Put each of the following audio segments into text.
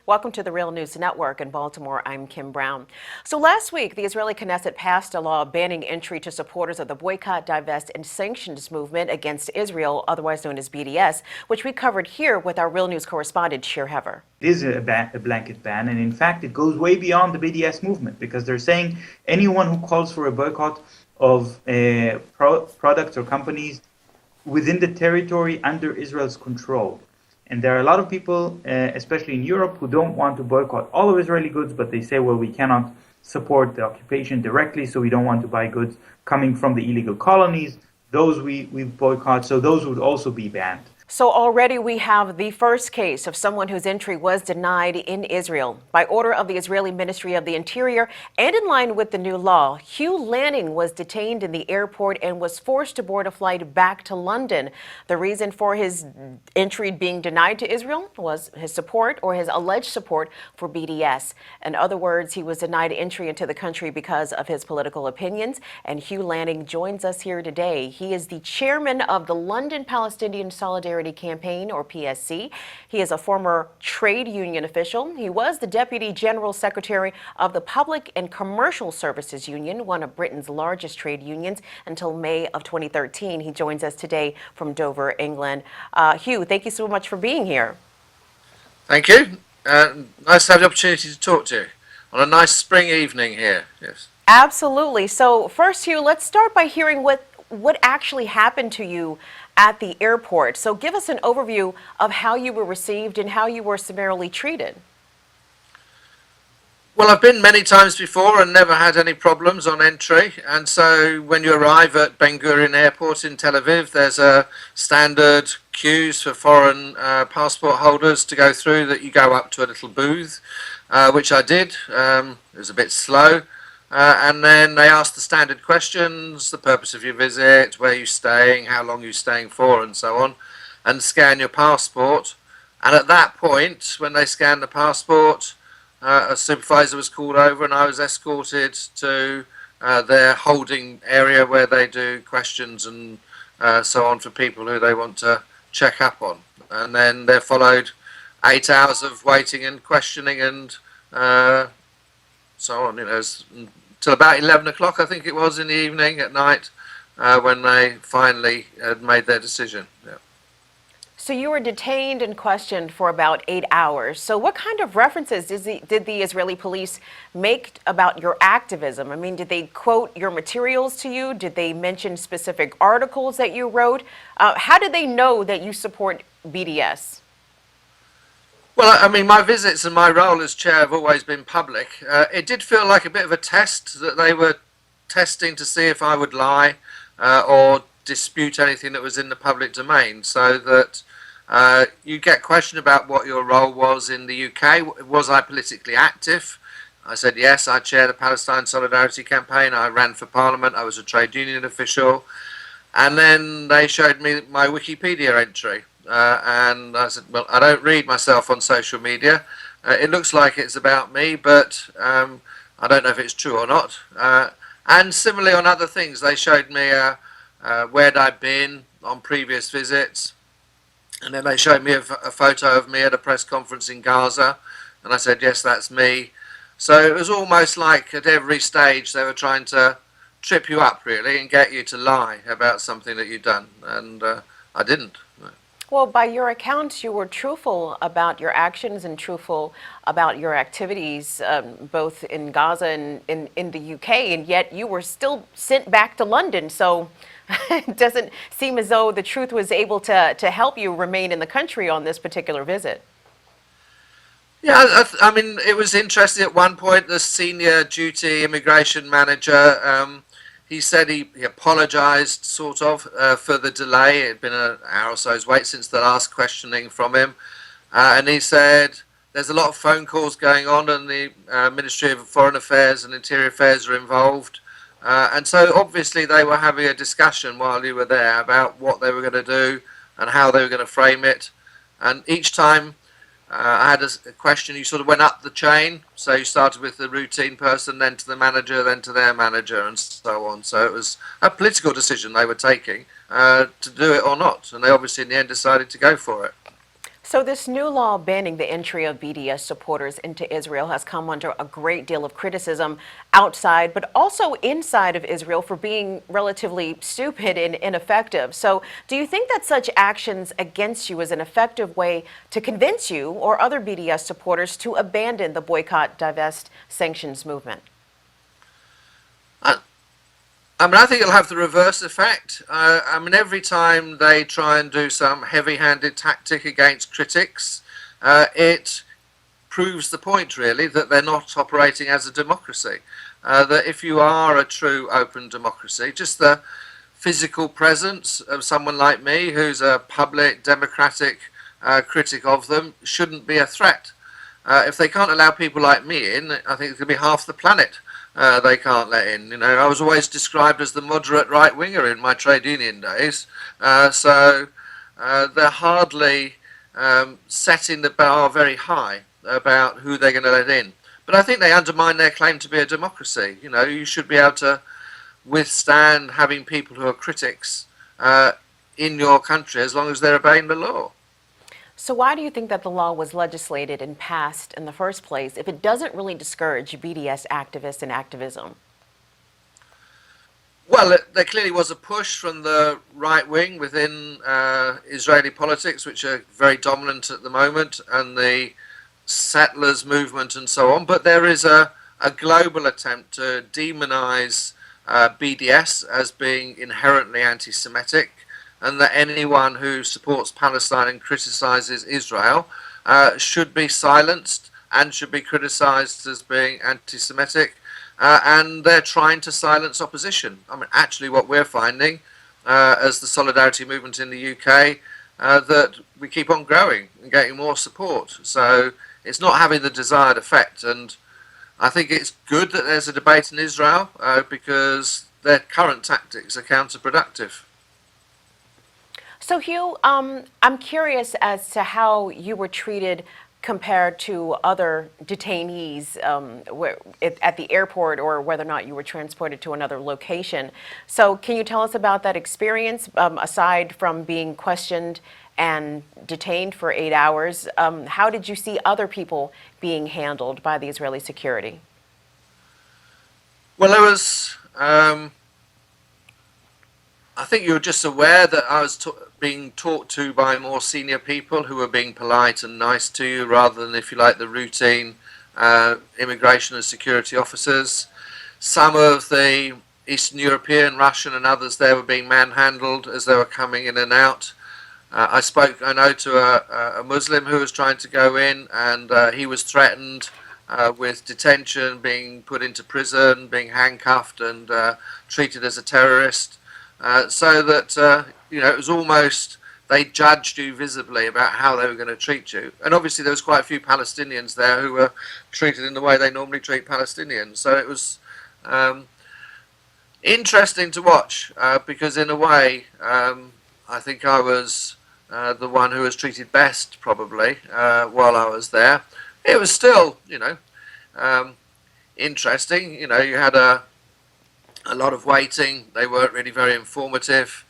Welcome to the Real News Network in Baltimore. I'm Kim Brown. So last week, the Israeli Knesset passed a law banning entry to supporters of the Boycott, Divest, and Sanctions movement against Israel, otherwise known as BDS, which we covered here with our Real News correspondent, Hugh. It is a blanket ban, and in fact, it goes way beyond the BDS movement because they're saying anyone who calls for a boycott of products or companies within the territory under Israel's control. And there are a lot of people, especially in Europe, who don't want to boycott all of Israeli goods, but they say, well, we cannot support the occupation directly, so we don't want to buy goods coming from the illegal colonies. Those we boycott, so those would also be banned. So already we have the first case of someone whose entry was denied in Israel. By order of the Israeli Ministry of the Interior and in line with the new law, Hugh Lanning was detained in the airport and was forced to board a flight back to London. The reason for his entry being denied to Israel was his support or his alleged support for BDS. In other words, he was denied entry into the country because of his political opinions. And Hugh Lanning joins us here today. He is the chairman of the London Palestinian Solidarity Campaign, or PSC. He is a former trade union official. He was the Deputy General Secretary of the Public and Commercial Services Union, one of Britain's largest trade unions, until May of 2013. He joins us today from Dover, England. Hugh, thank you so much for being here. Thank you. Nice to have the opportunity to talk to you on a nice spring evening here. Yes. Absolutely. So first, Hugh, let's start by hearing what actually happened to you at the airport. So give us an overview of how you were received and how you were summarily treated. Well, I've been many times before and never had any problems on entry. And so when you arrive at Ben Gurion Airport in Tel Aviv, there's a standard queues for foreign passport holders to go through that you go up to a little booth, which I did. It was a bit slow. And then they ask the standard questions, the purpose of your visit, where you're staying, how long you're staying for, and so on, and scan your passport. And at that point, when they scanned the passport, a supervisor was called over and I was escorted to their holding area where they do questions and so on for people who they want to check up on. And then there followed 8 hours of waiting and questioning and so on, till about 11 o'clock, I think it was, in the evening at night, when they finally had made their decision. Yeah. So you were detained and questioned for about 8 hours. So what kind of references did the Israeli police make about your activism? I mean, did they quote your materials to you? Did they mention specific articles that you wrote? How did they know that you support BDS? Well, I mean, my visits and my role as chair have always been public. It did feel like a bit of a test, that they were testing to see if I would lie or dispute anything that was in the public domain, so that you get questioned about what your role was in the UK. Was I politically active? I said yes, I chaired the Palestinian Solidarity Campaign, I ran for Parliament, I was a trade union official. And then they showed me my Wikipedia entry. And I said, well, I don't read myself on social media. It looks like it's about me, but I don't know if it's true or not. And similarly on other things, they showed me where I'd been on previous visits. And then they showed me a photo of me at a press conference in Gaza. And I said, yes, that's me. So it was almost like at every stage they were trying to trip you up, really, and get you to lie about something that you'd done. And I didn't. Well, by your account, you were truthful about your actions and truthful about your activities, both in Gaza and in the UK, and yet you were still sent back to London. So it doesn't seem as though the truth was able to help you remain in the country on this particular visit. Yeah, I mean, it was interesting. At one point, the senior duty immigration manager, he said he apologised, sort of, for the delay. It had been an hour or so's wait since the last questioning from him. And he said, there's a lot of phone calls going on and the Ministry of Foreign Affairs and Interior Affairs are involved. And so obviously they were having a discussion while you were there about what they were going to do and how they were going to frame it. And each time I had a question, you sort of went up the chain. So you started with the routine person, then to the manager, then to their manager, and so on. So it was a political decision they were taking to do it or not. And they obviously in the end decided to go for it. So, this new law banning the entry of BDS supporters into Israel has come under a great deal of criticism outside, but also inside of Israel for being relatively stupid and ineffective. So, do you think that such actions against you is an effective way to convince you or other BDS supporters to abandon the boycott, divest, sanctions movement? I, I mean, I think it'll have the reverse effect. I mean, every time they try and do some heavy-handed tactic against critics, it proves the point, really, that they're not operating as a democracy. That if you are a true open democracy, just the physical presence of someone like me, who's a public democratic critic of them, shouldn't be a threat. If they can't allow people like me in, I think it could be half the planet they can't let in. You know, I was always described as the moderate right winger in my trade union days, so they're hardly setting the bar very high about who they're going to let in. But I think they undermine their claim to be a democracy. You know, you should be able to withstand having people who are critics in your country as long as they're obeying the law. So, why do you think that the law was legislated and passed in the first place if it doesn't really discourage BDS activists and activism? Well, there clearly was a push from the right wing within Israeli politics, which are very dominant at the moment, and the settlers movement and so on. But there is a global attempt to demonize BDS as being inherently anti-Semitic, and that anyone who supports Palestine and criticizes Israel should be silenced and should be criticized as being anti-Semitic. And they're trying to silence opposition. I mean, actually what we're finding as the Solidarity Movement in the UK, that we keep on growing and getting more support. So it's not having the desired effect. And I think it's good that there's a debate in Israel because their current tactics are counterproductive. So, Hugh, I'm curious as to how you were treated compared to other detainees at the airport, or whether or not you were transported to another location. So, can you tell us about that experience, aside from being questioned and detained for 8 hours? How did you see other people being handled by the Israeli security? Well, there was. I think you were just aware that I was being talked to by more senior people who were being polite and nice to you, rather than, if you like, the routine immigration and security officers. Some of the Eastern European, Russian and others there were being manhandled as they were coming in and out. I know, to a Muslim who was trying to go in, and he was threatened with detention, being put into prison, being handcuffed and treated as a terrorist. So that, you know, it was almost, they judged you visibly about how they were going to treat you. And obviously there was quite a few Palestinians there who were treated in the way they normally treat Palestinians. So it was interesting to watch because in a way I think I was the one who was treated best probably while I was there. It was still, you know, interesting. You know, you had a lot of waiting. They weren't really very informative.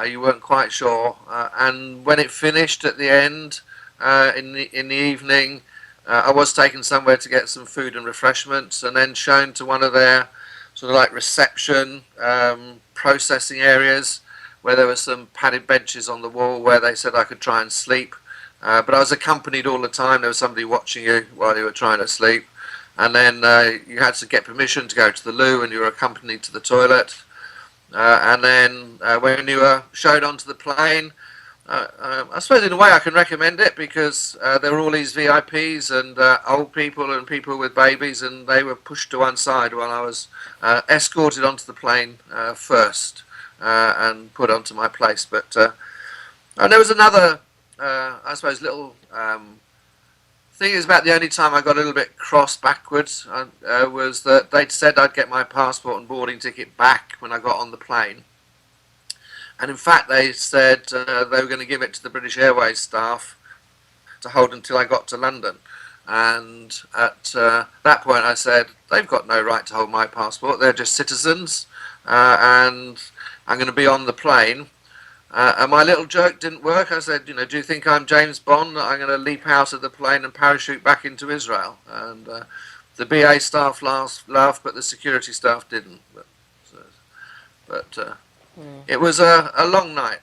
You weren't quite sure. And when it finished at the end, in the evening, I was taken somewhere to get some food and refreshments, and then shown to one of their sort of like reception processing areas, where there were some padded benches on the wall where they said I could try and sleep. But I was accompanied all the time. There was somebody watching you while you were trying to sleep. And then you had to get permission to go to the loo, and you were accompanied to the toilet. And then when you were showed onto the plane, I suppose in a way I can recommend it, because there were all these VIPs and old people and people with babies, and they were pushed to one side while I was escorted onto the plane first and put onto my place. But and there was another, I suppose, little thing is about the only time I got a little bit cross backwards was that they'd said I'd get my passport and boarding ticket back when I got on the plane. And in fact, they said they were going to give it to the British Airways staff to hold until I got to London. And at that point I said, they've got no right to hold my passport. They're just citizens. And I'm going to be on the plane And my little joke didn't work. I said, do you think I'm James Bond, that I'm going to leap out of the plane and parachute back into Israel? And the BA staff laughed, but the security staff didn't. But it was a long night.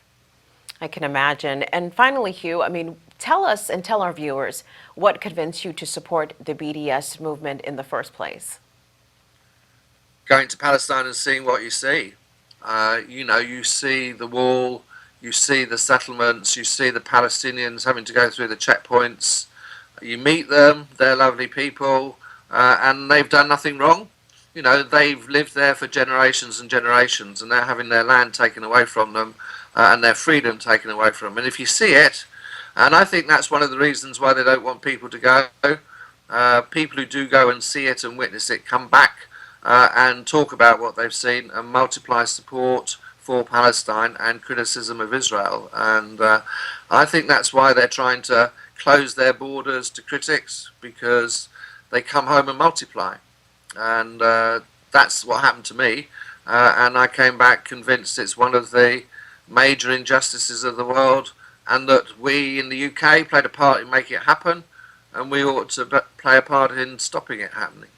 I can imagine. And finally, Hugh, I mean, tell us and tell our viewers what convinced you to support the BDS movement in the first place. Going to Palestine and seeing what you see. You see the wall, you see the settlements, you see the Palestinians having to go through the checkpoints. You meet them, they're lovely people, and they've done nothing wrong. They've lived there for generations and generations, and they're having their land taken away from them, and their freedom taken away from them. And if you see it, and I think that's one of the reasons why they don't want people to go, people who do go and see it and witness it come back and talk about what they've seen and multiply support for Palestine and criticism of Israel. And I think that's why they're trying to close their borders to critics, because they come home and multiply. And that's what happened to me. And I came back convinced it's one of the major injustices of the world, and that we in the UK played a part in making it happen, and we ought to play a part in stopping it happening.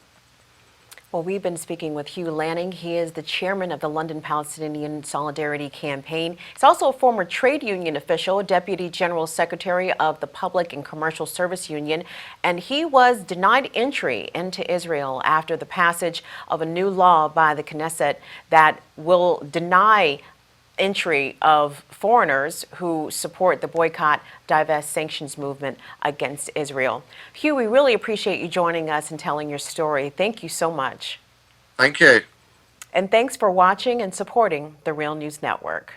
Well, we've been speaking with Hugh Lanning. He is the chairman of the London Palestinian Solidarity Campaign. He's also a former trade union official, deputy general secretary of the Public and Commercial Service Union, and he was denied entry into Israel after the passage of a new law by the Knesset that will deny entry of foreigners who support the boycott, divest, sanctions movement against Israel. Hugh, we really appreciate you joining us and telling your story. Thank you so much. Thank you. And thanks for watching and supporting the Real News Network.